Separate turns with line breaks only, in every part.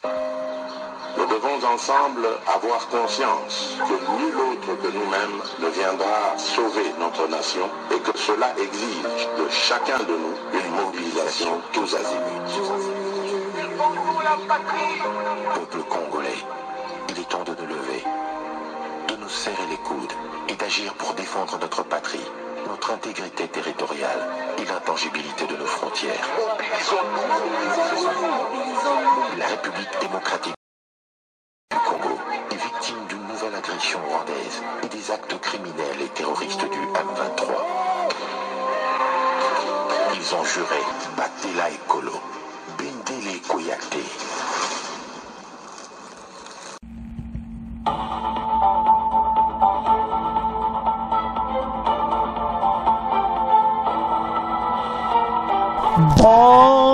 Nous devons ensemble avoir conscience que nul autre que nous-mêmes ne viendra sauver notre nation et que cela exige de chacun de nous une mobilisation tous azimuts.
Peuple congolais, il est temps de nous lever, de nous serrer les coudes et d'agir pour défendre notre patrie, notre intégrité territoriale et l'intangibilité de nos frontières. La République démocratique du Congo est victime d'une nouvelle agression rwandaise et des actes criminels et terroristes du M23. Ils ont juré Batela Ekolo, Bindele Koyate.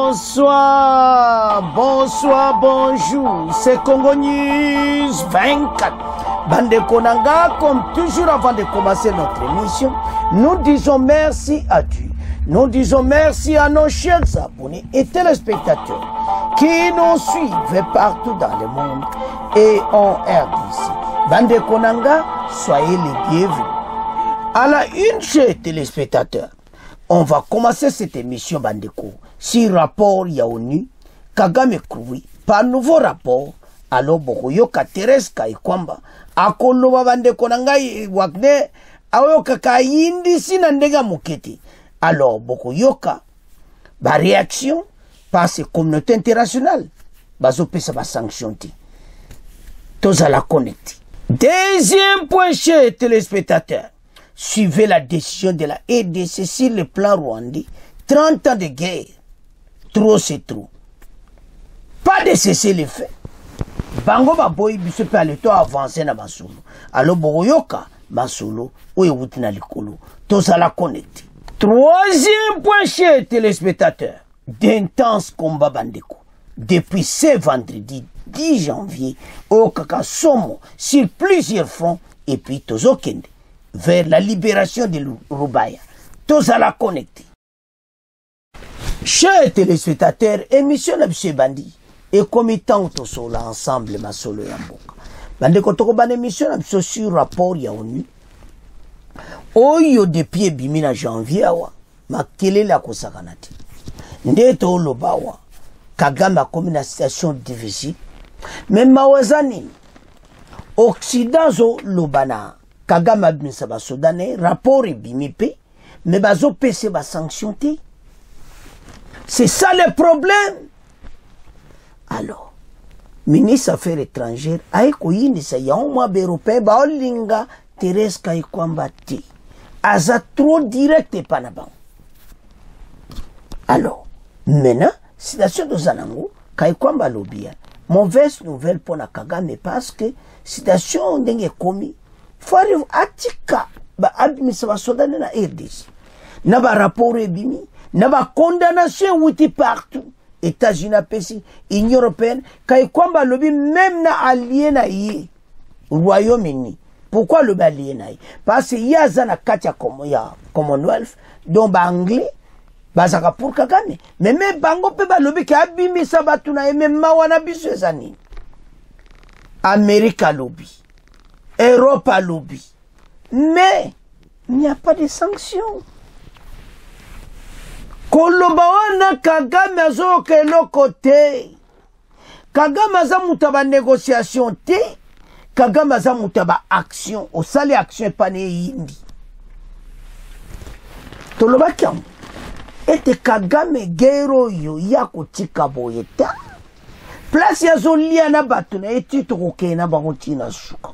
Bonsoir, bonsoir, bonjour, c'est Congo News 24. Bande Konanga, comme toujours avant de commencer notre émission, nous disons merci à Dieu. Nous disons merci à nos chers abonnés et téléspectateurs qui nous suivent partout dans le monde et en RDC. Bande Konanga, soyez les bienvenus. À la une, chers téléspectateurs, on va commencer cette émission Bandeko sur rapport Yaonu Kagame Kroui par nouveau rapport alors Bokoyoka Tereska Ikwamba akoloba Bandeko nangai Wagner awoka kayindi sinandega muketi alors Bokoyoka ba réaction par ces communautés internationales bazopesa ba sanction ti tozala connecté. Deuxième point, chez téléspectateurs, suivez la décision de la RDC sur le plan rwandais. 30 ans de guerre. Trop c'est trop. Pas de cesser les faits. Bango baboy biso pe aleto avancer na masolo. Alors boyoka masolo oye wuti na likolo. Tozala connecté. Troisième point, chez téléspectateurs. D'intenses combats bandeko. Depuis ce vendredi 10 janvier au Kakasomo sur plusieurs fronts et puis tozokende vers la libération de Rubaya. Tous à la connecter. Chers téléspectateurs, émission de Bandi et committant tout cela ensemble, ma solo yamboka. Bandi kotoko ban émission de sur rapport ya ONU. Oyo depuis bimina janvier awa, ma kele la kosakanati. Ndeto lobawa, Kagame a comme une situation difficile. Mais mawazani, Occident zo lobana. Kagame a bien sa Soudanais, rapport et bimipe, mais bazo pc ba sanctionné. C'est ça le problème. Alors, ministre Affaires étrangères, aïko yindi sa yaouma berope ba olinga Tereska Ikwamba ti. Aza trop direct et panaban. Alors, maintenant, situation de Zanango, Kaikwamba lobia. Mauvaise nouvelle pour la Kagame parce que situation d'enge commis. Fari atika ba administration ba Soudanais na RDC. Na ba rapport ebimi, na ba condamnation wuti partout. États-Unis pesi, Union européenne, Kaikwamba lobby même na allié na yé. Royaume-Uni. Pourquoi le allié na yé? Parce que yaza na katia ya Commonwealth, donc ba anglais, bazaka pour Kagame. Mais même bango pe ba lobby ki abimi sa batuna même mawana biso ezani. America lobby. Europe à lobby. Mais il n'y a pas de sanctions. Kolobawana Kagame azo kelo côté. Kagame aza mutaba négociation te. Kagame aza mutaba action. Au sali action pané yindi. Toloba kiam. Ete Kagame gero yo yako tika boyeta. Place ya zolia na batuna eti tokoke na bango na suka.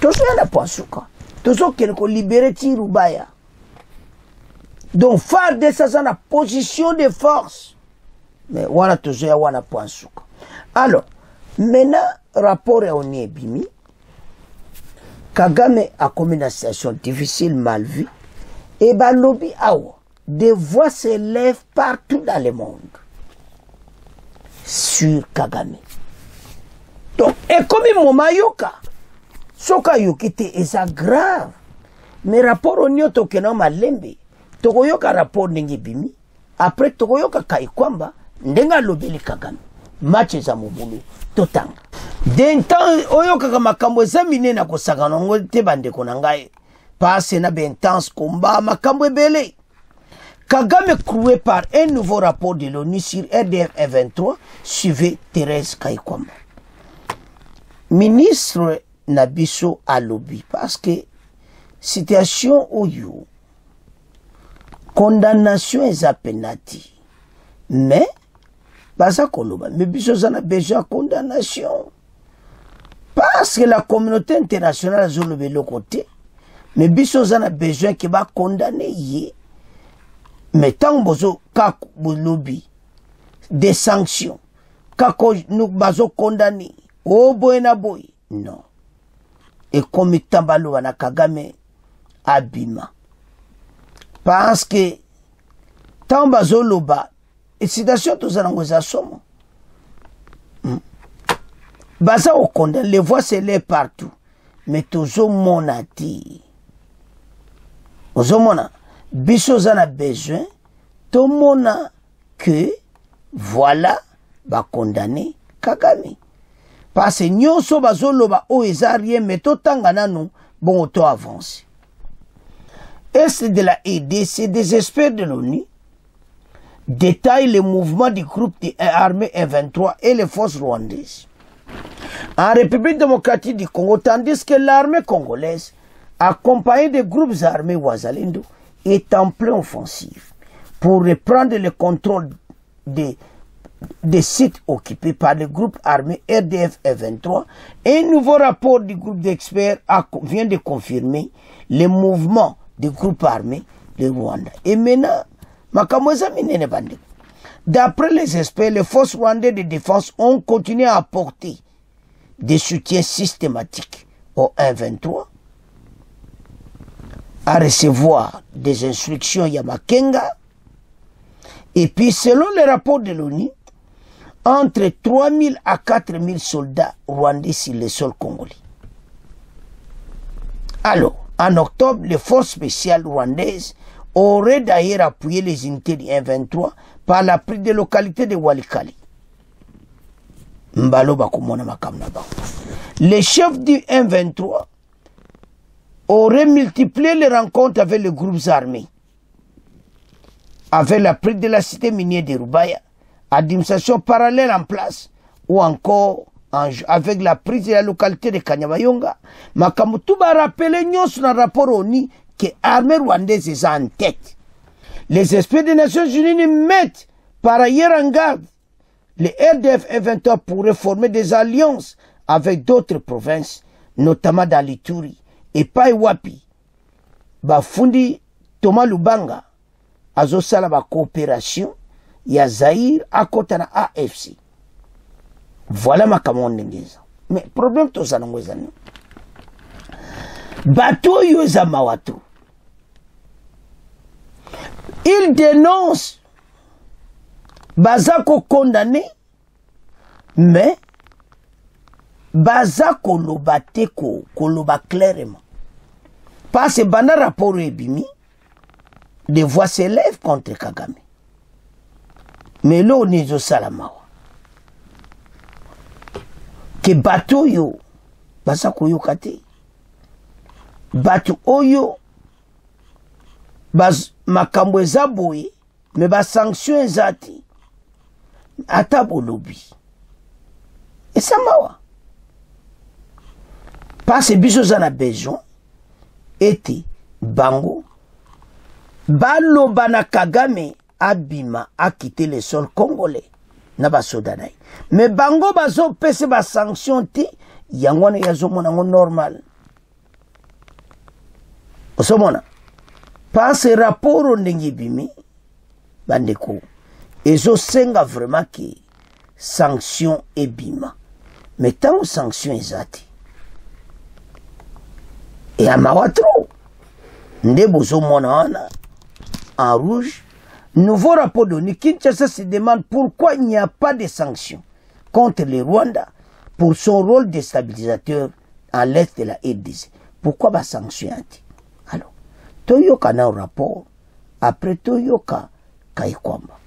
Tozo yana poisuka. Tozo kelko libérer ti Rubaya. Donc phare de ça na position de force. Mais wana tozo ya wana poisuka. Alors, maintenant rapport à ONU bimi. Kagame a commis une situation difficile mal vue. Et ba lobby awa. Des voix s'élèvent partout dans le monde sur Kagame. Donc, et comme moment yoka, soka yokite est grave. Mais rapport au nyoto kena malembe, tokoyoka rapport nengi bimi, après tokoyoka Kaikwamba, ndenga lobeli Kagame. match eza mobulu totanga den temps oyo kaka makambo eza minene na kosakana ngo te bandeko na ngai passe na intense combat makambo ebele. Kagame cloué par un nouveau rapport de l'ONU sur RDF F23 suivait Thérèse Kaikwamba. Ministre Nabiso alobi parce que situation oyo condamnation eza penati mais baza koloba mais biso za na besoin condamnation parce que la communauté internationale azolobe le côté mais biso za na besoin que ba condamner ye. Mais tant bozo kako bolobi des sanctions kako nous bazo condamné o boyena boy non et comme tambalo na Kagame abima parce que tant bazo loba et situation tous en za somo baza au condamné les voix c'est les partout mais toujours monati ozomona biso za na besoin tout le monde que voilà va condamner Kagame parce que nyonso bazoloba o eza rien mais totanga nanu bon auto avance et c'est de la EDC des experts de l'ONU détaille le mouvement du groupe armé F23 et les forces rwandaises en République démocratique du Congo tandis que l'armée congolaise accompagnée des groupes armés Wazalendo est en pleine offensive pour reprendre le contrôle des sites occupés par le groupe armé RDF F23. Un nouveau rapport du groupe d'experts vient de confirmer le mouvement du groupe armé de Rwanda. Et maintenant, d'après les experts, les forces rwandaises de défense ont continué à apporter des soutiens systématiques au F23, à recevoir des instructions Yamakenga. Et puis, selon les rapports de l'ONU, entre 3 000 à 4 000 soldats rwandais sur le sol congolais. Alors, en octobre, les forces spéciales rwandaises auraient d'ailleurs appuyé les unités du M23 par la prise de localité de Walikali. Les chefs du M23 auraient multiplié les rencontres avec les groupes armés, avec la prise de la cité minière de Rubaya, administration parallèle en place, ou encore avec la prise de la localité de Kanyabayonga. Makamutu va rappeler dans le rapport ONU que l'armée rwandaise est en tête. Les experts des Nations Unies mettent par ailleurs en garde les RDF F23 pourraient former des alliances avec d'autres provinces, notamment dans l'Ituri et Paiwapi. Bafundi Thomas Lubanga azosala ba coopération ya Zaïre à côté de AFC. Voilà ma kamondengeza. Mais problème tout ça n'ongwezani. Bato yoza mawato. Il dénonce Bazako condamné, mais Bazako lobate koloba clairement. Parce que bana rapport ebimi, des voix s'élèvent contre Kagame. Mais là, on est au Salamawa. Que bateau yo, Bazako yo kate. Bateau oyo, makambo ezaboye, mais ba sanction ezati. Atabo lobby. Et ça mawa. Parce que biso zana besoin était bango balobana Kagame abima a quitté le sol congolais na ba sodanai. Mais bango bazo pese ba sanction ti yangwana yazo mona normal. Osomona. Parce que rapport ndenge bimi bandeko ezo senga vraiment que sanction et bima. Mais tant que sanction ezati. Et à Mawatro, ndebozo monana en rouge, nouveau rapport de Kinshasa se demande pourquoi il n'y a pas de sanctions contre le Rwanda pour son rôle de stabilisateur à l'est de la RDC. Pourquoi pas sanctions? Alors, Toyoka na un rapport, après Toyoka Kaikwamba.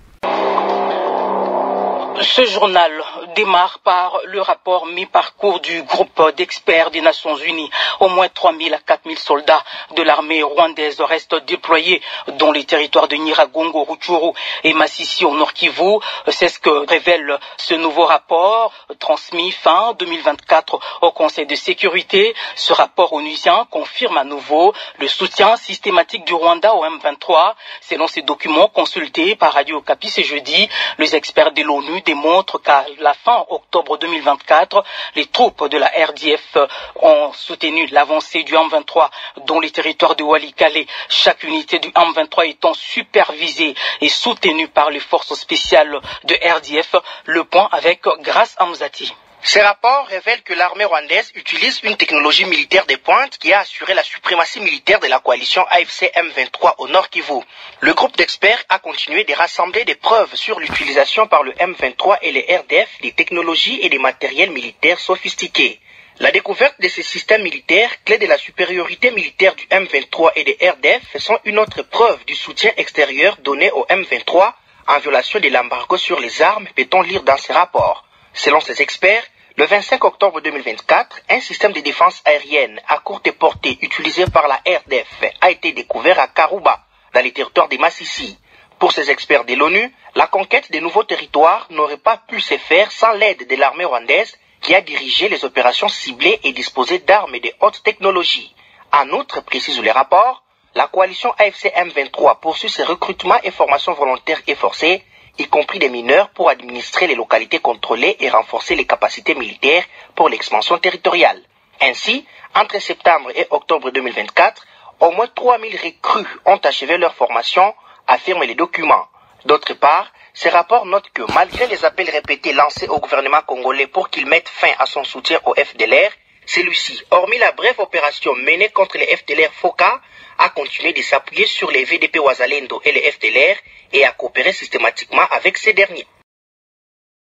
Ce journal démarre par le rapport mi-parcours du groupe d'experts des Nations Unies. Au moins 3000 à 4000 soldats de l'armée rwandaise restent déployés dans les territoires de Nyiragongo, Rutshuru et Masisi au Nord Kivu. C'est ce que révèle ce nouveau rapport transmis fin 2024 au Conseil de sécurité. Ce rapport onusien confirme à nouveau le soutien systématique du Rwanda au M23. Selon ces documents consultés par Radio Okapi ce jeudi, les experts de l'ONU démontrent qu'à la fin octobre 2024, les troupes de la RDF ont soutenu l'avancée du M23 dans les territoires de Walikale. Chaque unité du M23 étant supervisée et soutenue par les forces spéciales de RDF. Le point avec Grace Amzati.
Ces rapports révèlent que l'armée rwandaise utilise une technologie militaire de pointe qui a assuré la suprématie militaire de la coalition AFC M23 au Nord Kivu. Le groupe d'experts a continué de rassembler des preuves sur l'utilisation par le M23 et les RDF des technologies et des matériels militaires sophistiqués. La découverte de ces systèmes militaires, clés de la supériorité militaire du M23 et des RDF, sont une autre preuve du soutien extérieur donné au M23 en violation de l'embargo sur les armes, peut-on lire dans ces rapports. Selon ces experts, le 25 octobre 2024, un système de défense aérienne à courte portée utilisé par la RDF a été découvert à Karuba, dans les territoires de Masisi. Pour ces experts de l'ONU, la conquête des nouveaux territoires n'aurait pas pu se faire sans l'aide de l'armée rwandaise qui a dirigé les opérations ciblées et disposé d'armes de haute technologie. En outre, précise le rapport, la coalition AFC M23 poursuit ses recrutements et formations volontaires et forcées, y compris des mineurs, pour administrer les localités contrôlées et renforcer les capacités militaires pour l'expansion territoriale. Ainsi, entre septembre et octobre 2024, au moins 3000 recrues ont achevé leur formation, affirment les documents. D'autre part, ces rapports notent que malgré les appels répétés lancés au gouvernement congolais pour qu'il mette fin à son soutien au FDLR, celui-ci, hormis la brève opération menée contre les FDLR Foka, a continué de s'appuyer sur les VDP Wazalendo et les FDLR et à coopérer systématiquement avec ces derniers.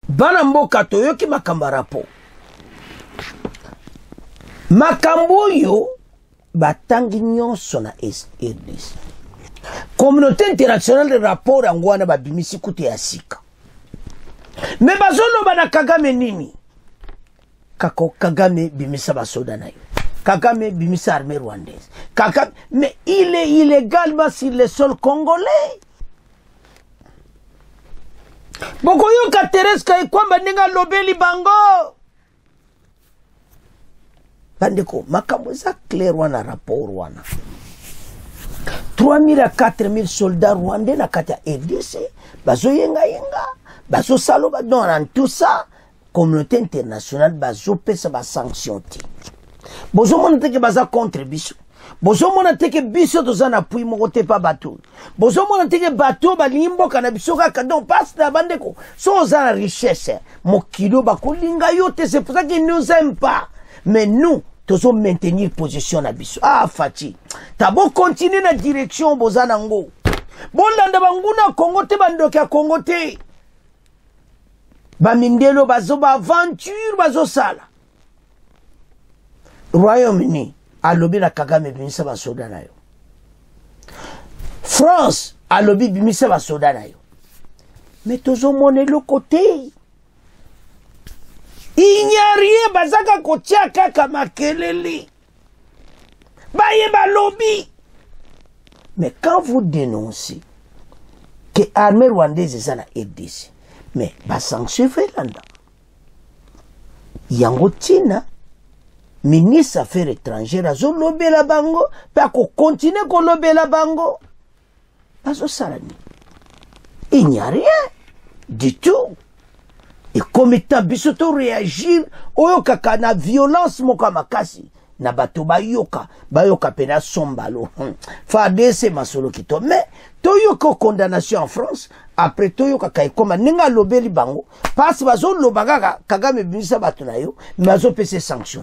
Banamboka toyoki makambo rapo. Makambo yo batangi nyonso na RDC. Communauté internationale de rapport angwana babimisi kuti ya sika. Me bazolo bana Kagame nini? Kako Kagame bimisa basoda na yo. Kagame bimisa armée rwandaise. Kagame, mais il est illégalement sur le sol congolais. Bokoyo katereska ikwamba ninga lobeli bango. Bandeko, makambo za clair wana rapport wana. 3000 à 4000 soldats rwandais na kati ya RDC. Bazo yenga. Bazo salo dans tout ça. Communauté internationale bazo pesa ba sanction ti. Bozo mona teke baza contre biso. Bozo mona teke biso toza na pui moko te pa bato. Bozo mona teke bato balimbo kana biso kaka donc passe na bandeko. So oza na richesse. Mokilo bakolinga yo te, c'est pour ça qu'ils nous aiment pas. Mais nous tozo maintenir position na biso. Ah Fati. Tabo continuer na direction boza nango. Bolanda banguna Congo te bandoki ya Congo te. Bamindelo bazo ba aventure bazo sala. Royaume-Uni alobi na Kagame bimisa basoda na yo. France alobi bimisa basoda na yo. Mais tozo mone le côté. Il n'y a rien bazaka kotia kaka makelele. Baye ba lobby. Mais quand vous dénoncez que l'armée rwandaise est na RDC, mais ba sanction felanda. Yango tina ministre affaires étrangères azo lobela bango pa ko continuer ko lobela bango. Bazo salani. Il n'y a rien du tout. Et comme étant bisoto réagir oyoka kana violence moka makasi na bato bayoka pena sombalo FARDC masolo kito mais toyoka condamnation en France après toyoka kaikoma ninga lobeli bango parce bazo lobaka Kagame bimisa bato na yo mazo pese sanction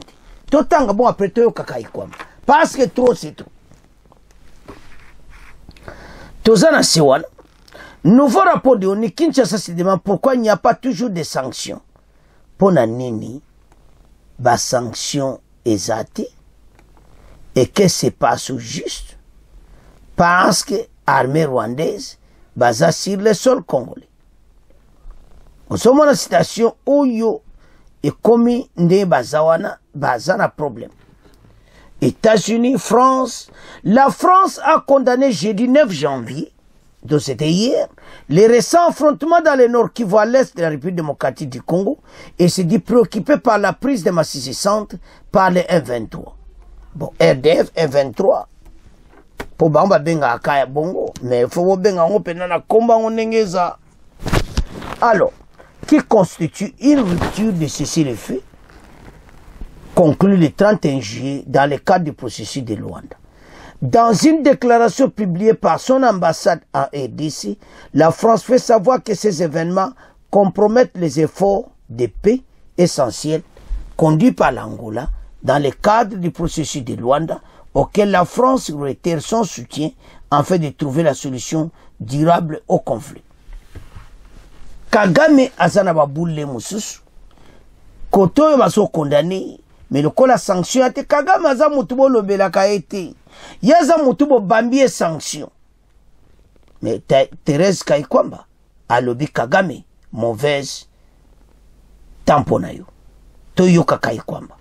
totanga bon après toyoka kaikoma parce que trop c'est trop. Tozana siwana. Nouveau rapport de l'ONU Kinshasa se demande pourquoi il n'y a pas toujours de sanctions. Pour nini, ba sanctions exactes et que c'est pas sous juste parce que l'armée rwandaise basa sur le sol congolais. osomona situation oyo ekomi nde bazawana bazana problème. États-Unis, France. La France a condamné jeudi 9 janvier, donc c'était hier, les récents affrontements dans le Nord Kivu à l'est de la République démocratique du Congo et s'est dit préoccupé par la prise de Masisi Centre par les M23. Bon, RDF, M23, pour bamba benga akaya bongo, mais il faut benga on penana komba on nengeza. Alors, qui constitue une rupture de cessez-le-feu conclu le 31 juillet dans le cadre du processus de Luanda. Dans une déclaration publiée par son ambassade en RDC, la France fait savoir que ces événements compromettent les efforts de paix essentiels conduits par l'Angola dans le cadre du processus de Luanda auquel la France réitère son soutien afin de trouver la solution durable au conflit. Kagame azana baboule mususu koto yo baso condamné mais le la sanction ate Kagame aza mutubo lobela ka ete yaza mutubo bambie sanction mais Thérèse Kayikwamba alobi Kagame mauvaise tampona yo toyoka Kayikwamba.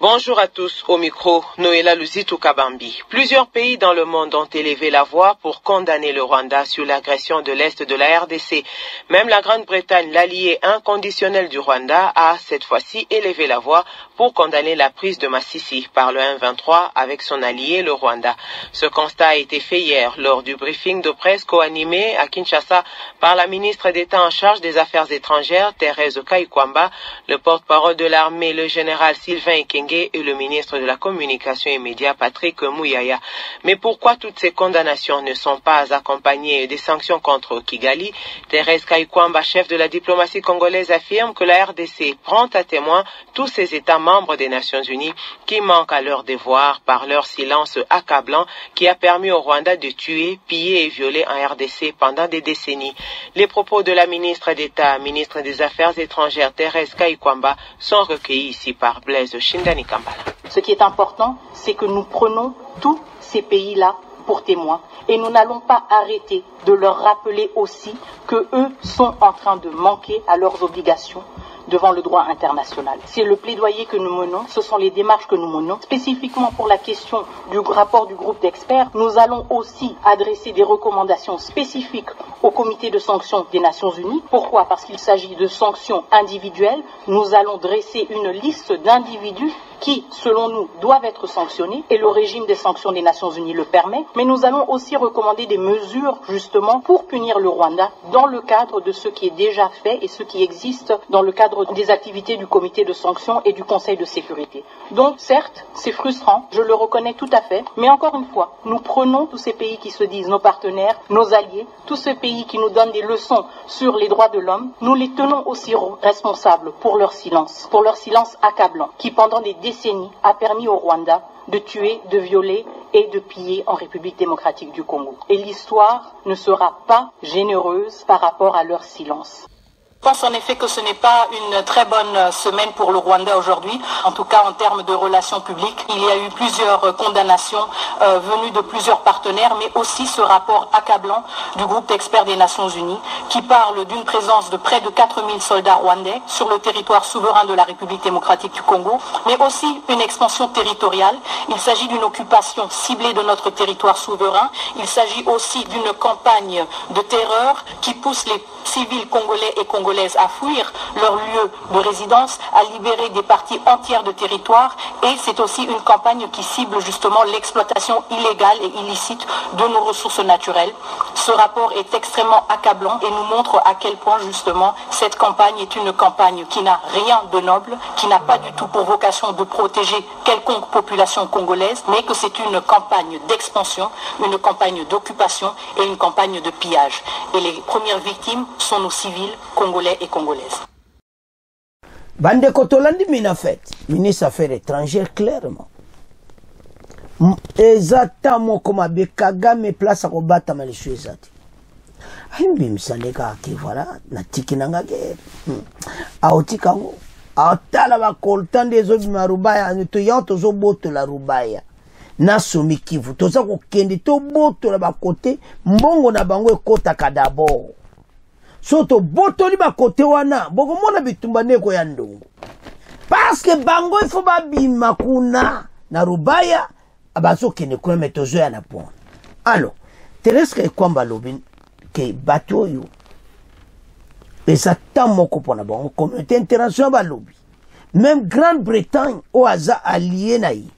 Bonjour à tous, au micro, Noëlla Luzitu Kabambi. Plusieurs pays dans le monde ont élevé la voix pour condamner le Rwanda sur l'agression de l'Est de la RDC. Même la Grande-Bretagne, l'allié inconditionnel du Rwanda, a cette fois-ci élevé la voix pour condamner la prise de Masisi par le M23 avec son allié le Rwanda. Ce constat a été fait hier lors du briefing de presse co-animé à Kinshasa par la ministre d'État en charge des Affaires étrangères, Thérèse Kayikwamba, le porte-parole de l'armée, le général Sylvain Ekenge, et le ministre de la Communication et Médias, Patrick Mouyaya. Mais pourquoi toutes ces condamnations ne sont pas accompagnées des sanctions contre Kigali? Thérèse Kayikwamba, chef de la diplomatie congolaise, affirme que la RDC prend à témoin tous ces États membres des Nations Unies qui manquent à leur devoir par leur silence accablant qui a permis au Rwanda de tuer, piller et violer en RDC pendant des décennies. Les propos de la ministre d'État, ministre des Affaires étrangères, Thérèse Kayikwamba, sont recueillis ici par Blaise Shindani.
Ce qui est important, c'est que nous prenons tous ces pays-là pour témoins et nous n'allons pas arrêter de leur rappeler aussi que eux sont en train de manquer à leurs obligations devant le droit international. C'est le plaidoyer que nous menons, ce sont les démarches que nous menons. Spécifiquement pour la question du rapport du groupe d'experts, nous allons aussi adresser des recommandations spécifiques au comité de sanctions des Nations Unies. Pourquoi? Parce qu'il s'agit de sanctions individuelles. Nous allons dresser une liste d'individus qui, selon nous, doivent être sanctionnés et le régime des sanctions des Nations Unies le permet. Mais nous allons aussi recommander des mesures, justement, pour punir le Rwanda dans le cadre de ce qui est déjà fait et ce qui existe dans le cadre des activités du comité de sanctions et du Conseil de sécurité. Donc, certes, c'est frustrant, je le reconnais tout à fait, mais encore une fois, nous prenons tous ces pays qui se disent nos partenaires, nos alliés, tous ces pays qui nous donnent des leçons sur les droits de l'homme, nous les tenons aussi responsables pour leur silence accablant, qui pendant des décennies a permis au Rwanda de tuer, de violer et de piller en République démocratique du Congo. Et l'histoire ne sera pas généreuse par rapport à leur silence.
Je pense en effet que ce n'est pas une très bonne semaine pour le Rwanda aujourd'hui, en tout cas en termes de relations publiques. Il y a eu plusieurs condamnations venues de plusieurs partenaires, mais aussi ce rapport accablant du groupe d'experts des Nations Unies qui parle d'une présence de près de 4000 soldats rwandais sur le territoire souverain de la République démocratique du Congo, mais aussi une expansion territoriale. Il s'agit d'une occupation ciblée de notre territoire souverain. Il s'agit aussi d'une campagne de terreur qui pousse les civils congolais et congolaises à fuir leur lieu de résidence, à libérer des parties entières de territoire, et c'est aussi une campagne qui cible justement l'exploitation illégale et illicite de nos ressources naturelles. Ce rapport est extrêmement accablant et nous montre à quel point justement cette campagne est une campagne qui n'a rien de noble, qui n'a pas du tout pour vocation de protéger quelconque population congolaise, mais que c'est une campagne d'expansion, une campagne d'occupation et une campagne de pillage. Et les premières victimes sont nos civils congolais et congolaises.
Bande Kotolandi Minafet, ministre des Affaires étrangères, clairement. Exactement comme Kagame place à combattre les choses. Bim Saleka qui voilà, na tikinanga guerre. Aotikango. Aotala ba koltan des autres marubaya, ne te yanto zo bote la rubaya. Na somi kivu, toza ko kende to bote la ba côté, mbongo na bango ekota ka d'abord. soto botoli ba kote wana boko mona bitumba neko ya ndongo parce que bango il faut babima kuna na Rubaya abazo kene kuna metozo ya na pona alors tereske kwamba lobi ke bato yo eza tant moko pona bango communauté internationale ba lobi même Grande-Bretagne o aza allié na yi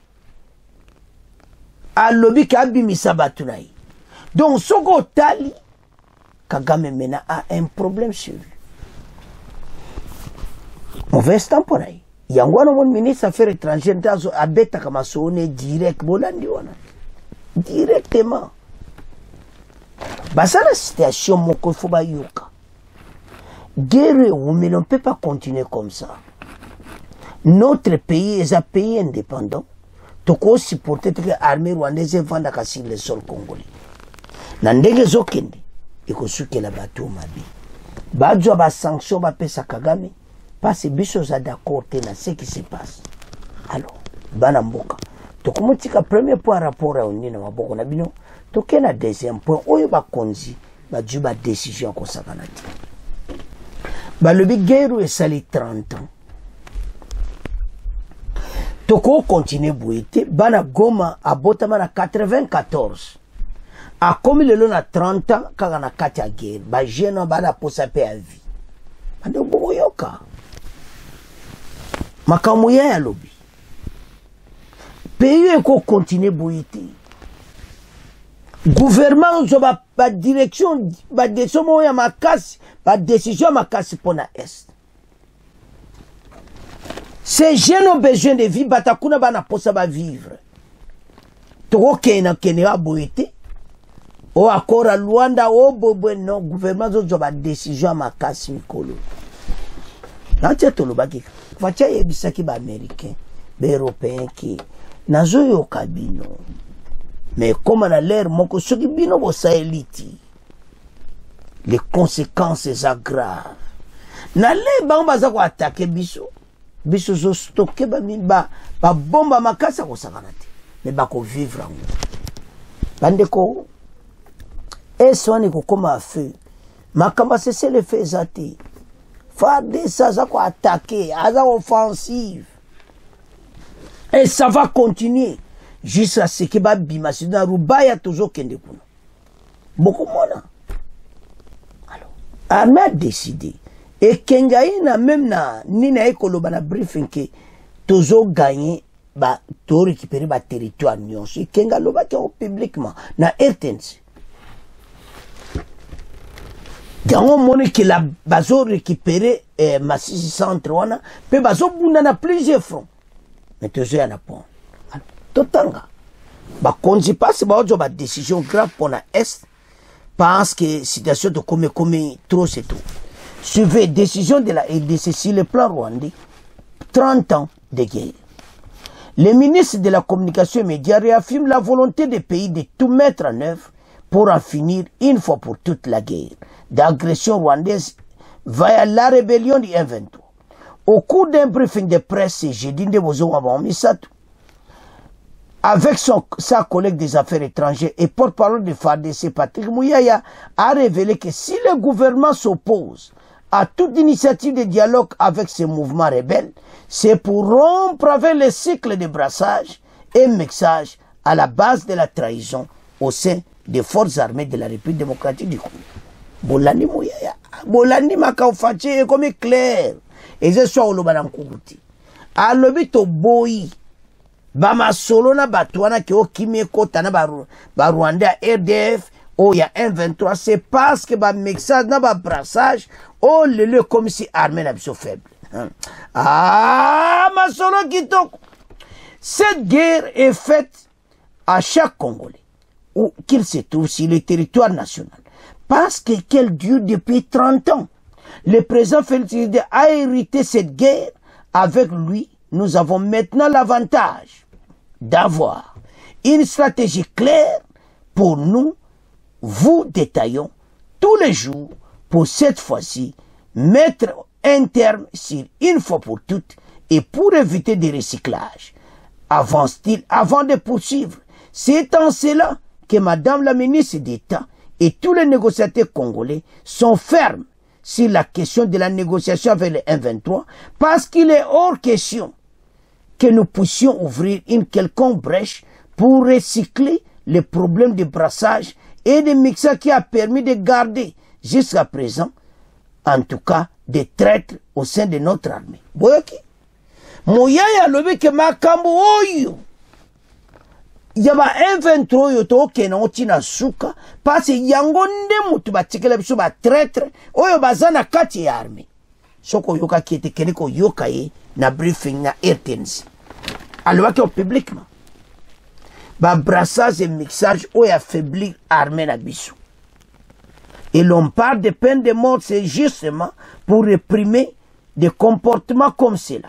a lobi ka bimisa bato na yi donc soko tali Kagame maintenant a un problème sur lui. Mauvais instant pour lui. Yangwana mon ministre des Affaires étrangères dans abeta kama sone direct bolandi wana. Directement. Basa la situation moko faut ba yoka. Guerre mais on ne peut pas continuer comme ça. Notre pays est un pays indépendant. Toko supporter que l'armée rwandaise vende sur le sol congolais. Nandenge zokende. Et que ce que la bateau m'a dit. Badjo ba sanction ba pesa Kagame. Parce que biso za d'accord na ce qui se passe. Alors, bana mboka. To komotika premier point rapport à unina maboko na bino. To kena deuxième point oyo ba konzi ba dju ba décision ko sakanati. Ba le bigueru e sali 30 ans. To ko continuer bouete bana Goma abotama na 94. A comme le long à 30 ans, quand on a 4 guerres, bah j'ai non bah la pose à paix à vie. Ando boyoka. Makamuya ya lobby. Pays eko continue boyité. Gouvernement zo ba direction ba décision ya makasi, ba décision makasi pour na est. Ces jeunes ont besoin de vivre, batakuna ba na pose ba vivre. Toko kena kene boyité. O accord à Luanda, o bobo non, gouvernement zo ba décision makasi mikolo. Nantia tolobaki, facha yebisaki ba américain, ba européen ki nazo yo kabino. Mais comme on a l'air moko soki bino bo saeliti. Les conséquences aggraves. Na le ba baza ko attaquer biso. Biso zo stocker ba bomba makasa ko sakanati. Mais ba ko vivre en. Bandeko et soigner comme à feu. Ma kamba c'est le fait zati. Fade ça quoi attaquer, à offensive. Et ça va continuer jusqu'à ce que babima c'est dans Rubaya toujours kende kuna. Beaucoup mona. Alors, armée a décidé et Kengaina même na nina ekoloba na briefing que toujours gagner ba to récupérer ba territoire nyonso. Kenga loba ke publiquement na RTNC. Gango moni que la bazo récupéré Massisi centre wana pe bazo bunda na plusieurs fronts. Mais toujours yana pont. Totanga. Ba konzi passe ba ojo ba décision grave pour la est parce que situation de comme trop c'est trop. Suivez décision de la RDC sur le plan rwandais 30 ans de guerre. Le ministre de la communication et médias réaffirme la volonté des pays de tout mettre en œuvre pour en finir une fois pour toutes la guerre d'agression rwandaise via la rébellion du M23. Au cours d'un briefing de presse jeudi de Misatu, avec sa collègue des affaires étrangères et porte-parole de FARDC, Patrick Mouyaya, a révélé que si le gouvernement s'oppose à toute initiative de dialogue avec ces mouvements rebelles, c'est pour rompre avec le cycle de brassage et mixage à la base de la trahison au sein des forces armées de la République démocratique du Congo. Bolandi Mouyaya, Bolandi Makaufache est comme clair. Et je suis au Lobanankuruti. A l'obito boy, Bama solo na batouana ki o kimeko tana ba Rwanda RDF, o ya M23, c'est parce que ba mixage na ba brassage, o le comme si armée na biso faible. Ah, ma solo kitoko. Cette guerre est faite à chaque Congolais, où qu'il se trouve sur le territoire national. Parce qu'elle dure depuis 30 ans. Le président Félix Tshisekedi a hérité cette guerre. Avec lui, nous avons maintenant l'avantage d'avoir une stratégie claire pour nous. Vous détaillons tous les jours pour cette fois-ci mettre un terme sur une fois pour toutes et pour éviter des recyclages. Avance-t-il avant de poursuivre. C'est en cela que Madame la ministre d'État et tous les négociateurs congolais sont fermes sur la question de la négociation avec les M23 parce qu'il est hors question que nous puissions ouvrir une quelconque brèche pour recycler les problèmes de brassage et de mixage qui a permis de garder jusqu'à présent, en tout cas, des traîtres au sein de notre armée. Boyoki, moyaya lobi ke makambo oyo yaba M23 oyo to kena otina suka parce yango nde mutu batikela biso ba traître oyo bazana kati ya armée. Soko yoka kiete keniko yoka ye na briefing na RTNC. Alors que publiquement ba brassage et mixage oyo affaibli armée na biso. Et l'on parle de peine de mort, c'est justement pour réprimer des comportements comme cela.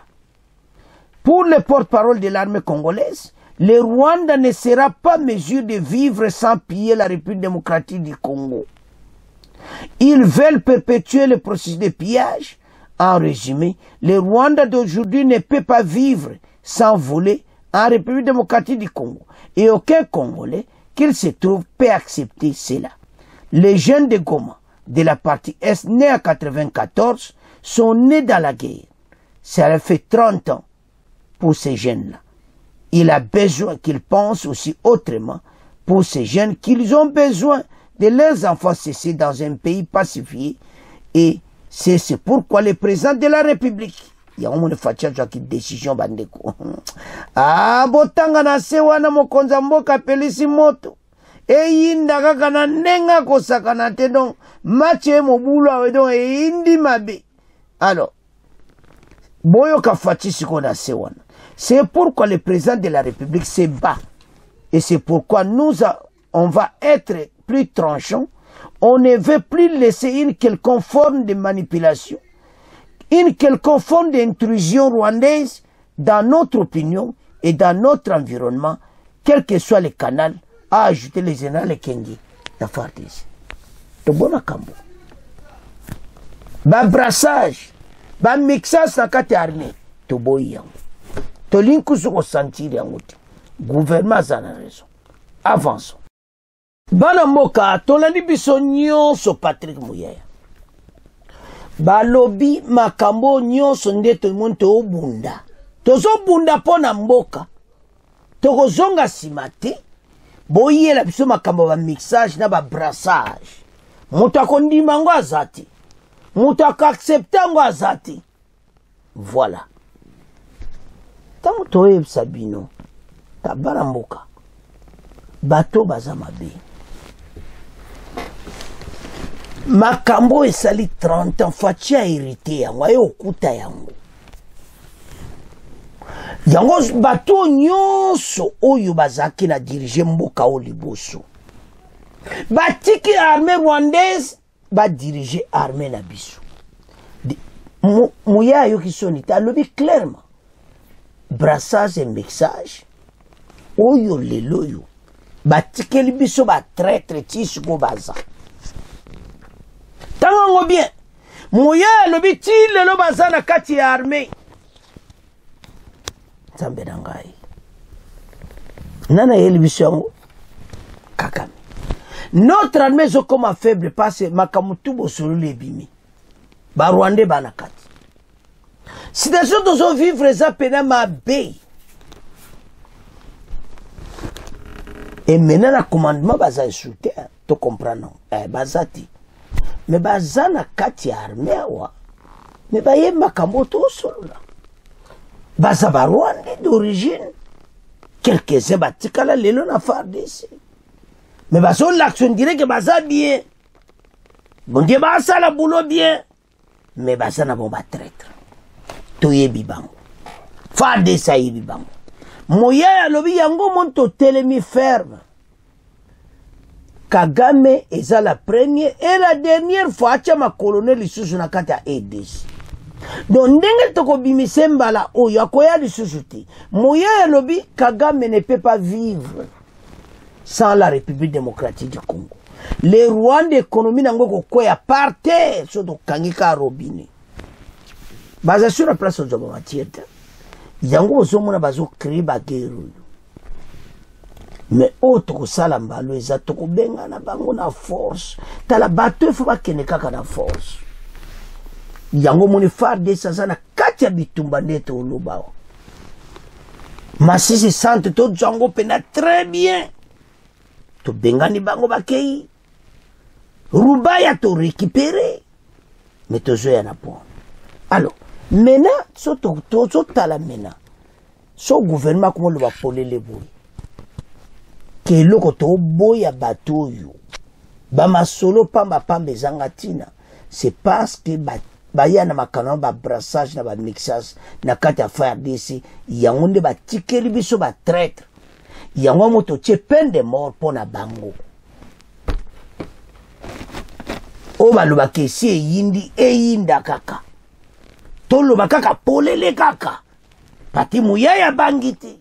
Pour le porte-parole de l'armée congolaise, le Rwanda ne sera pas en mesure de vivre sans piller la République démocratique du Congo. Ils veulent perpétuer le processus de pillage. En résumé, le Rwanda d'aujourd'hui ne peut pas vivre sans voler en République démocratique du Congo. Et aucun Congolais qu'il se trouve peut accepter cela. Les jeunes de Goma, de la partie Est, nés en 1994, sont nés dans la guerre. Ça fait 30 ans pour ces jeunes-là. Il a besoin qu'ils pensent aussi autrement pour ces jeunes qu'ils ont besoin de leurs enfants cessés dans un pays pacifié. Et c'est pourquoi le président de la République, il y a une décision bandeko. Ah, botanga na sewana mokonza mboka pelisi moto. Eyinda kaka na nenga kosakana te donc match mobulu awe donc eyindi mabe. Alors boyoka fatisi kona sewana. C'est pourquoi le président de la République se bat. Et c'est pourquoi on va être plus tranchant. On ne veut plus laisser une quelconque forme de manipulation, une quelconque forme d'intrusion rwandaise dans notre opinion et dans notre environnement, quel que soit le canal, à ajouter les généraux Kengi. La FARDC. Le bon makambo. Ba brassage, ba mixage na kati armée, to boyi yango. To linku suko sentir yango te. Gouvernement zana raison. Avançons. Bana moka, tolandi biso nyonso Patrick Muyaya. Balobi makambo nyonso nde tomoni toobunda. Tozobunda pona mboka. Tokozonga sima te. Boyela biso makambo ba mixage na ba brassage. Mutu akondima ngo azati. Mutu akaccepta ngo azati. Voilà. Tango toyebisa bino tabala mboka. Bato baza mabe. Makambo esali 30 ans fachi a hérité yango aye okuta yango. Yango bato nyonso oyo bazaki na dirige mboka o liboso. Batiki armée rwandaise ba dirige armée na biso. Mouya yo kisoni ta lobi clairement. Brassage et mixage oyo lelo yo. Batiki biso ba traître tisu ko baza. Tango bien. Mouya lobi ti lelo baza na kati ya armée. Zambe nangai. Nana yeli biso Kagame. Notre armée est comme faible parce que makamutu bosolo lebimi. Ba Rwandais banakati. Si des gens doivent vivre ça pena ma bé. Et maintenant le commandement baza insulté, tu comprends non? Bazati. Mais bazana kati armée wa. Mais baye makambo to solo là. Baza ba Rwandais d'origine. Quelques-uns batikala lelo na FARDC. Mais baso l'action directe baza bien. Bon Dieu basa la boulot bien. Mais baza na bon ba traître. Toye bibango. FARDC ayi bibango. Moya lobi yango monto telemi ferme. Kagame eza la première et la dernière fois acha ma colonel lisusu na kati ya ADC. Donc ndenge toko bimisemba la oyo akoya lisusu te. Moya lobi Kagame ne peut pas vivre sans la République démocratique du Congo. Les Rwandais économie nango ko koya par terre so do kangika robinet. Baza sur la place de Matieta. Yango ozomona bazo créer ba guerre. Mais autre sala mbalo eza toko benga na bango na force. Tala bateau faut ba kene kaka na force. yango moni FARDC aza na kati ya bitumba nde toloba awa. Masisi centre tozwa yango mpena très bien, tobengani bango bakei Rubaya to récupérer, mais tozoya na point. Alors maintenant so tala maintenant so gouvernement comment le va polele boy ke loko to boya bato yo ba masolo pamba pamba zangatina, c'est parce que baya na makano ba brassage na ba mixage na kati ya FARDC yango nde ba tikeli biso ba traître yango moto tie peine de mort pona bango o baloba kesi eyindi eyinda kaka toloba kaka polele kaka pati muyaya bangiti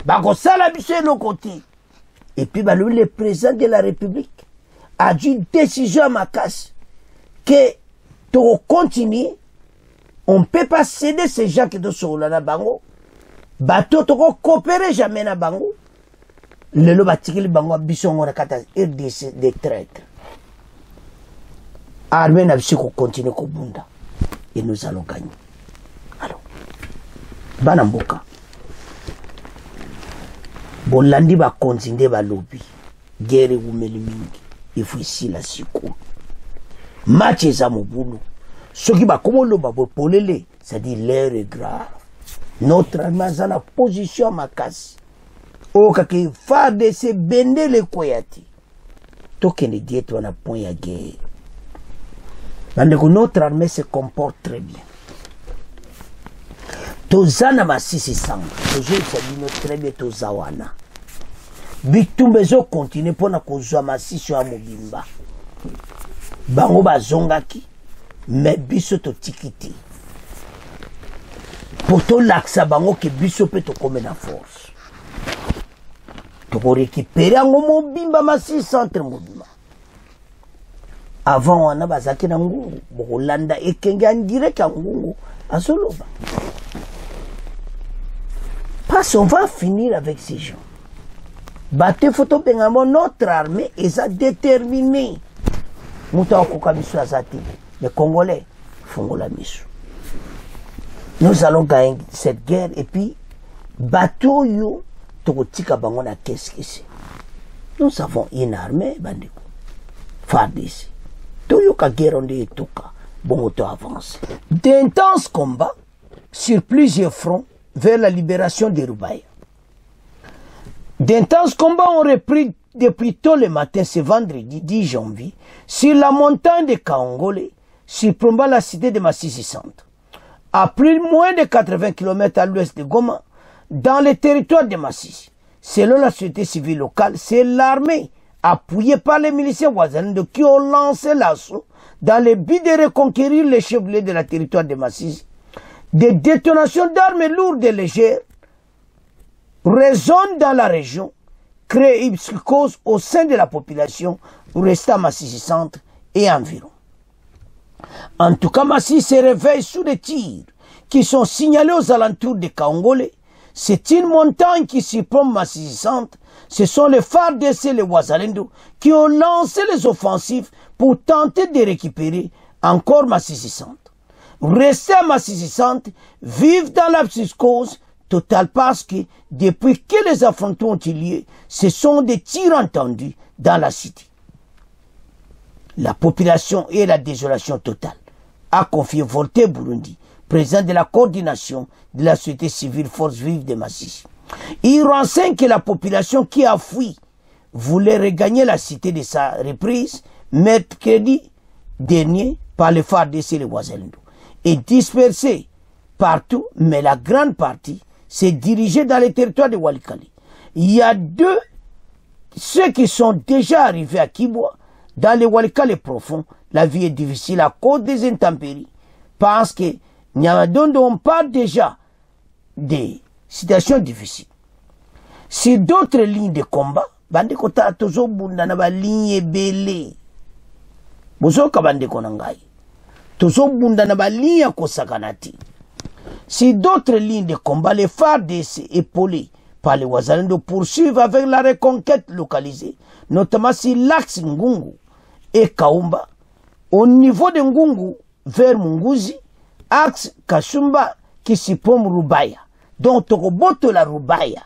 bakosala biso eloko te. Et puis le président de la République a dû décision à Makassi que pour continuer, on ne peut pas céder ces gens qui sont là na bango. Bateau to coopérer jamais na bango. Le lo batiki bango biso ngona kata RDC des traîtres. Armée na biso ko continuer ko bunda et nous allons gagner. Alors bana mboka bolandi ba konzinde ba lobby guerre umeli mingi ifuisi la siku match za mobulu soki ba komolo ba polele ça dit l'air est grave. Notre armée a la position makasi o kaki FARDC bende le koyati tokende dieto wana point ya guerre. Notre armée se comporte très bien. Tozana masisi sang toujours sabino très bien tozawana bitumbe zo continue pona kozwa masisi ya mobimba bango bazongaki mais biso to tikiti pour to laksa bango ke biso pe to comme na force to ko récupérer ngo mobimba masisi centre mobimba avant wana bazaki na ngungu bokolanda ekenge en direct ngungu asoloba. Parce qu'on va finir avec ces gens. Batte photo pengamo notre armée est déterminée. Mouta okoka misu azati. Les Congolais font la misu. Nous allons gagner cette guerre et puis bateau yo tokotika bango na qu'est-ce que c'est. Nous avons une armée bandeko. FARDC. Toyo ka guerre onde etoka. Bon auto avance. D'intenses combats sur plusieurs fronts vers la libération de Rubaya. D'intenses combats ont repris depuis tôt le matin ce vendredi 10 janvier sur la montagne de Kaongole, surplombant la cité de Masisi Centre. À plus moins de 80 km à l'ouest de Goma, dans le territoire de Masisi. Selon la société civile locale, c'est l'armée, appuyée par les miliciens voisins, qui ont lancé l'assaut dans le but de reconquérir les chefs-lieux de la territoire de Masisi. Des détonations d'armes lourdes et légères résonnent dans la région, créent une psychose au sein de la population restant à Masisi Centre et environ. En tout cas, Masisi se réveille sous des tirs qui sont signalés aux alentours de Kaongole. C'est une montagne qui surplombe Masisi Centre. Ce sont les FARDC et les Wazalendo qui ont lancé les offensives pour tenter de récupérer encore Masisi Centre. Rester à Masisi Centre, vivre dans la psychose totale parce que depuis que les affrontements ont eu lieu, ce sont des tirs entendus dans la cité. La population et la désolation totale, a confié Voltaire Burundi, président de la coordination de la société civile Force Vive de Masisi. Il renseigne que la population qui a fui voulait regagner la cité de sa reprise mercredi dernier par les FARDC et les Wazalendo. Et dispersés partout, mais la grande partie s'est dirigée dans les territoires de Walikale. Il y a ceux qui sont déjà arrivés à Kibwa, dans les Walikale profonds, la vie est difficile à cause des intempéries, parce que Nyamadonde, on parle déjà des situations difficiles. Sur d'autres lignes de combat, bande kota tozo bunda na ba ligne belé. Bozoka bande konangai. Tozo bunda na ba ligne kosakanati. Si d'autres lignes de combat, les FARDC épaulés par les Wazalendo poursuivent avec la reconquête localisée, notamment sur l'axe Ngungu et Kaumba. Au niveau de Ngungu, vers Munguzi, axe Kashumba, Kisipom Rubaya. Donc, Tokoboto la Rubaya.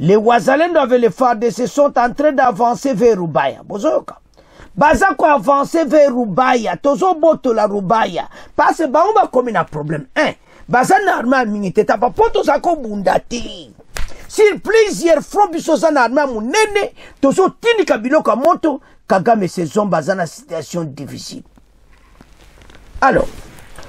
Les Wazalendo avec les FARDC sont en train d'avancer vers Rubaya. Bozoka. Bazako avancer vers Rubaya. Tozo boto la Rubaya. Parce que on va comme un problème. Bazan armée minité. T'as pas poto zako bundati. Sur plusieurs fronts, bisozan armée mounene. Tozo tini kabilo kamoto. Kagame saison bazana situation difficile. Alors,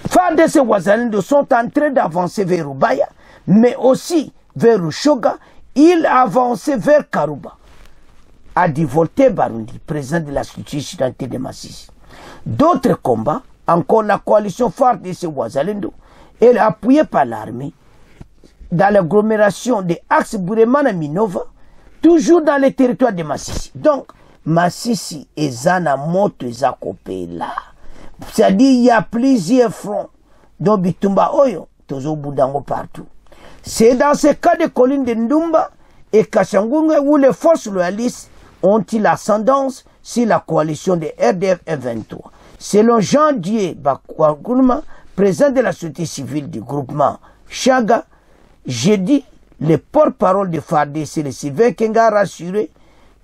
FARDC et Wazalendo sont en train d'avancer vers Rubaya, mais aussi vers Rushoga. Ils avançaient vers Karuba. A dit Voltaire Barundi, président de la structure studentale de Massissi. D'autres combats, encore la coalition FARDC et Wazalendo, elle est appuyée par l'armée dans l'agglomération de Axe Buremana Minova, toujours dans les territoires de Massissi. Donc, Massissi et Zana Moto et Zakopé là. C'est-à-dire il y a plusieurs fronts. Donc, Bitumba Oyo, Tozo Boudango partout. C'est dans ce cas de collines de Ndumba et Kachangunga où les forces loyalistes ont-ils l'ascendance sur la coalition de RDF F23. Selon Jean-Dieu Bakwagourma, président de la société civile du groupement Chaga, jeudi, le porte-parole de FARDC, le Sylvain Kenga, a rassuré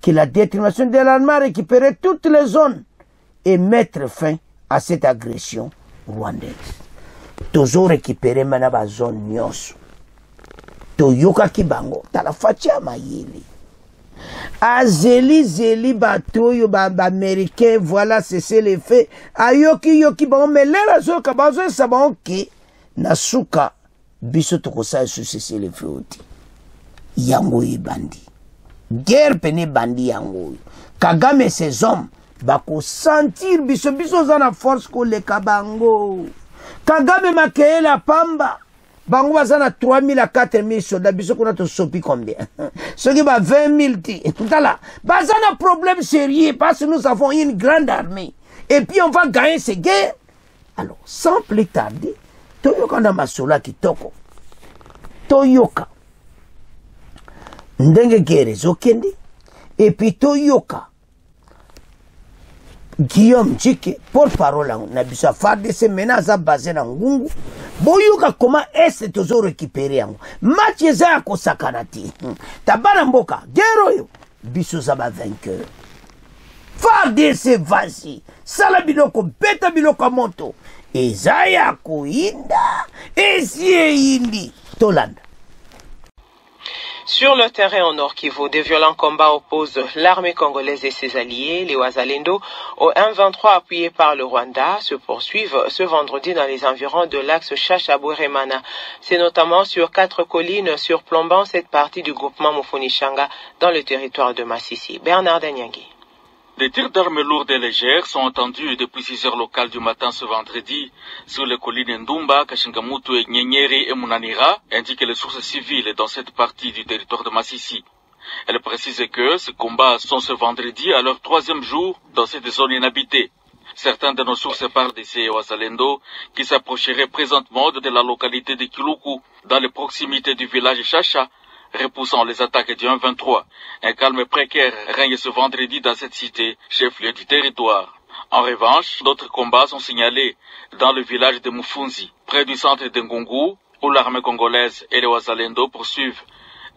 que la détermination de l'armée a récupéré toutes les zones et mettre fin à cette agression rwandaise. Toujours récupéré maintenant la zone Nyos. Toyoka Kibango, Talafacha Mayeli. Zeli batoyo américain, voilà c'est les faits. Ayoki bon, mais là zone kabazo sabon ki nasuka biso tokosa c'est les faits oti. Yango bandi. Guerre pene bandi yango. Kagame ses hommes bako sentir biso zana force ko le kabango. Kagame makeye la pamba. Bango bazana 3000 à 4000 soldats, biso kuna to sopi combien? Ce qui va 20 000 ti. Là, bazana problème sérieux parce que nous avons une grande armée. Et puis on va gagner ces guerres. Alors, sans plus tarder, Toyoka na masola kitoko. Toyoka. Ndenge guerre zokende. Et puis Toyoka. Guillaume Djike, porte-parole na biso FARDC menaza basé na Ngungu. Boyuka comment est-ce toujours récupéré yango. Match eza ko sakanati. Tabana mboka, guerre yo. Biso zaba vainqueur. FARDC vasi. Sala biloko beta biloko moto. Ezaya ko inda. Esie indi. Tolanda.
Sur le terrain au Nord Kivu, de violents combats opposent l'armée congolaise et ses alliés, les Wazalendo, au M23 appuyé par le Rwanda, se poursuivent ce vendredi dans les environs de l'axe Chacha-Bweremana. C'est notamment sur 4 collines surplombant cette partie du groupement Mufunishanga dans le territoire de Massissi. Bernard Danyangui.
Des tirs d'armes lourdes et légères sont entendus depuis 6 heures locales du matin ce vendredi sur les collines Ndumba, Kashingamutu et Nyenyeri et Munanira, indiquent les sources civiles dans cette partie du territoire de Massissi. Elle précise que ces combats sont ce vendredi à leur 3e jour dans cette zone inhabitée. Certains de nos sources parlent des Wazalendo qui s'approcheraient présentement de la localité de Kiluku, dans les proximités du village Chacha, repoussant les attaques du 1-23. Un calme précaire règne ce vendredi dans cette cité, chef-lieu du territoire. En revanche, d'autres combats sont signalés dans le village de Mufunzi, près du centre de Ngungu, où l'armée congolaise et les Wazalendo poursuivent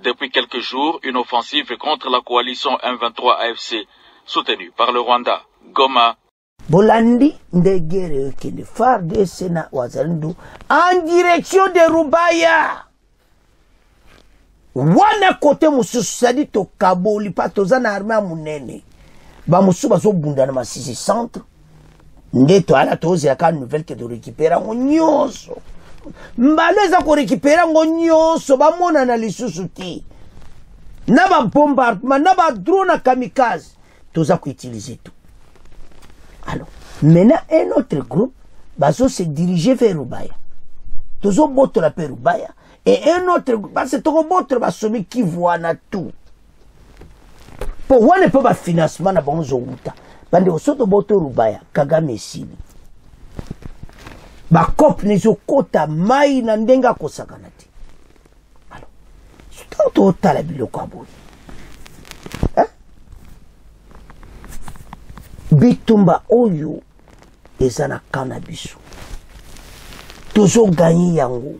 depuis quelques jours une offensive contre la coalition M23 AFC, soutenue par le Rwanda. Goma.
Bolandi ndegere kende FARDC na Wazalendo en direction de Rubaya. Wana kote mususu sadi to kaboli pa tozana armée munene ba mususu bazo bunda na Massissi centre ndeto ala tozi ya ka nouvelle que de récupérer ngonyoso mbaleza ko récupérer ngonyoso ba mona na lisusu ti na ba bombardement na ba drone kamikaze toza ko utiliser tout. Alors maintenant un autre groupe bazo se diriger vers Rubaya tozo boto la Rubaya. Et un autre, parce que tout le monde va sommer qui voit tout. Pour moi, ne peut pas financement na bon zouta. Bande osoto boto Rubaya, Kagame sili. Ba kop nezo kota mai na ndenga kosakanati. Alors, c'est tout tala biloko aboli. Bitumba oyo eza na kana biso tozo gagner yango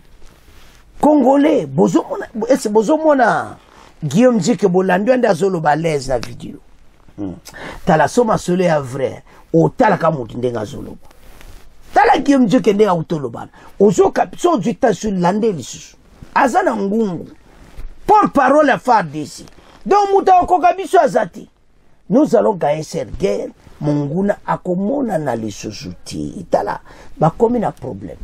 Congolais bozomona Guillaume dit que bolandi ande azoloba l'aise na vidéo tala soma solo ya vrai o tala ka mutu ndenga azoloba tala Guillaume dit que ndenga utolobana ozoka so juta sur lande lisusu azana ngungu pour parole à faire d'ici donc muta okoka biso azati nous allons gagner cette guerre monguna akomona na lisusu ti tala bakomi na problème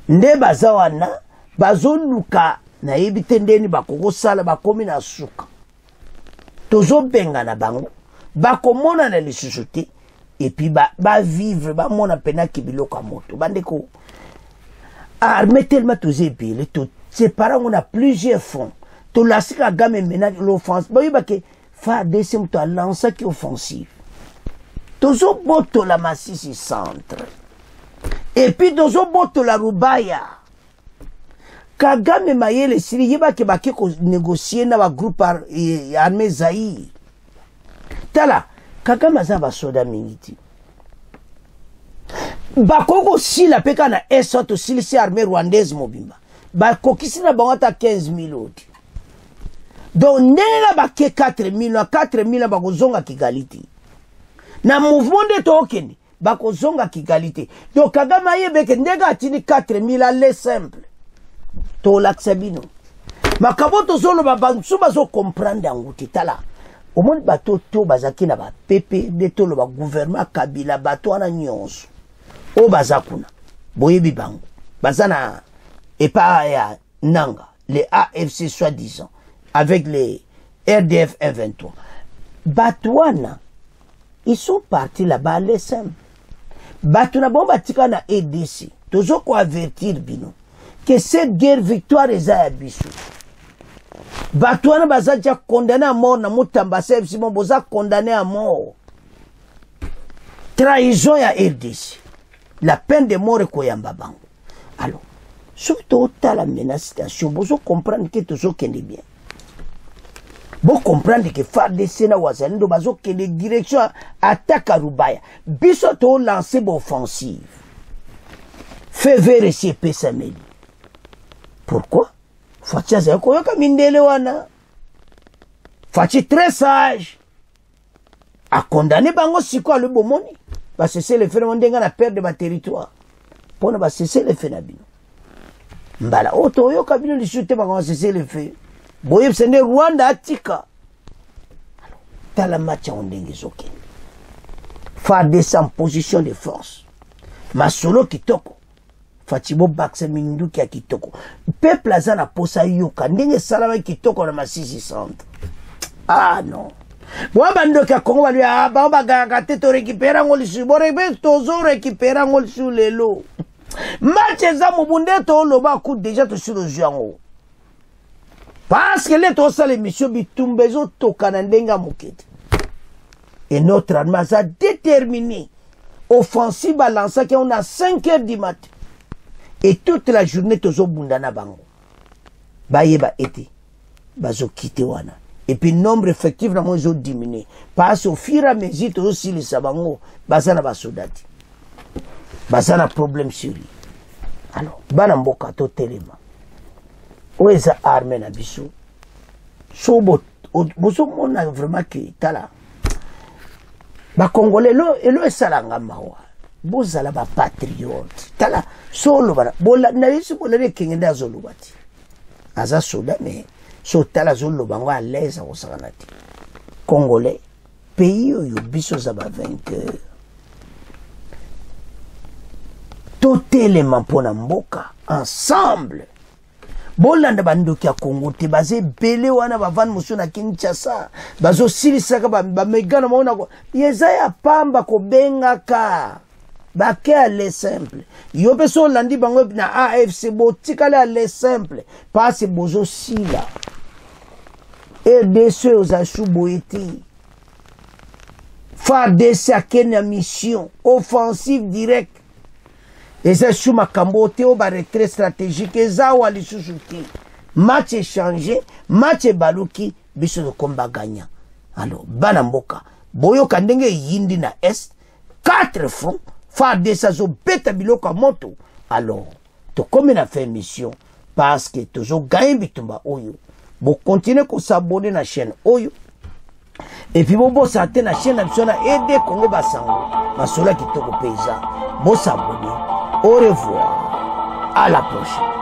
nde bazawana bazoluka na yebite ndeni bakokosala bakomi na suka tozobenga na bango bakomona na lisusu te et puis ba vivre bamona pena kibiloko ya moto bandeko armée tellement tozo ebele to séparant on a plusieurs fonds to lasika game mena l'offense boyiba ke FARDC muto alansa ki offensive tozo boto la Masisi centre et puis tozo boto la Rubaya Kagame mayele siri yeba ke baki ko négocier na ba groupe armée Zaïre tala Kagame azaba soda mingi bakoko sila peka na esoto silisi armée rwandaise mobimba bakokisi na bango ata 15,000 oti donc nena bake 4,000 bakozonga kigaliti na mouvement de tokeni bakozonga kigaliti donc Kagame ayebeke ndega atini 4,000 aller simple to laksabino makaboto zolo babansu bazo comprendre anguti tala omoni bato to bazaki na ba PPD to lo ba gouvernement Kabila bato ana nyonso o bazakuna boyebi bango bazana epa ya nanga les AFC soi-disant avec les RDF 23 batouana ils sont partis là-bas les simple batuna bomba tika na EDC tozo ko avertir bino que cette guerre victoire est à Bissou. Batouana baza déjà condamné à mort na mutamba Simon boza condamné à mort. Trahison ya RDC. La peine de mort ko yamba bango. Alors, surtout la menace situation, bozo comprendre que toujours kende bien. Bo comprendre que FARDC na wazalendo bazo kende direction attaque à Rubaya. Biso to lancer bo offensive. Fait vérifier Pesameli. Pourquoi? Fachi azakoyoka mindele wana. Fachi très sage. A condamné bango siko le bomoni. Ba cesser le fait ndenga na perdre ba territoire. Pona ba cesser le fait na bino. Mbala otoyoka bino lisute bango cesser le fait. Boye sende Rwanda atika. Tala match ondenge zoke. FARDC en position de force. Masolo kitoko. Fatibo bakse minduki ya kitoko. Peuple aza na posa yoka. Ndenge salama kitoko na Masisi centre. Ah non. Mwaba ndoki ya Kongo wali ya ba gagate to récupérer ngoli su. Bo rebe tozo récupérer ngoli su lelo. Match eza mubunde to loba coup déjà to sur le jango. Parce que les to sa l'émission bitumbezo toka na ndenga mokete. Et notre armée a déterminé offensive à lancer qu'on a 5 heures du matin. Et toute la journée, tozo bundana bango. Bayeba été. Bazo kite wana. Et puis, nombre effectif, na mozo diminué. Parce au fur et à mesure, tozo sili sabango, bazana basodati. Bazana problème sur lui. Alors, bana mboka to telema. Oeza armée na biso. Sobo, bozo mona vraiment que, tala. Ba Congolais, elo esalanga mawa. Bozala ba patriote tala solo bara bola na yesu bola ne kengenda zolo bati aza soda mais so tala zolo bango à l'aise au sakanati Congolais pays yo biso za ba vainqueur totalement pona mboka ensemble bolanda bandoki ya Congo te baze bele wana bavan musu na Kinshasa bazo silisaka ba megana maona ko yeza ya pamba ko bengaka Baké à les simple. Yo peso landi bango na AFC botikale à les simple. Pas ce bozo si là. RDC aux achou boeti. FARDC à Kenya mission offensive direct. Et ça chou makambo te o ba retrait stratégique eza wali susuti. Match échangé, match baluki biso de combat gagnant. Alors bana mboka boyo kandenge yindi na est 4 fronts FARDC azobeta biloko ya moto. Alors tokomi na fait mission parce que tozoganye bitumba oyo. Bo continuer ko s'abonner na chaîne oyo. Et puis bon santé na chaîne na aider Congo Basango. Masola kitoko paysan. Bon s'abonner. Au revoir. À la prochaine.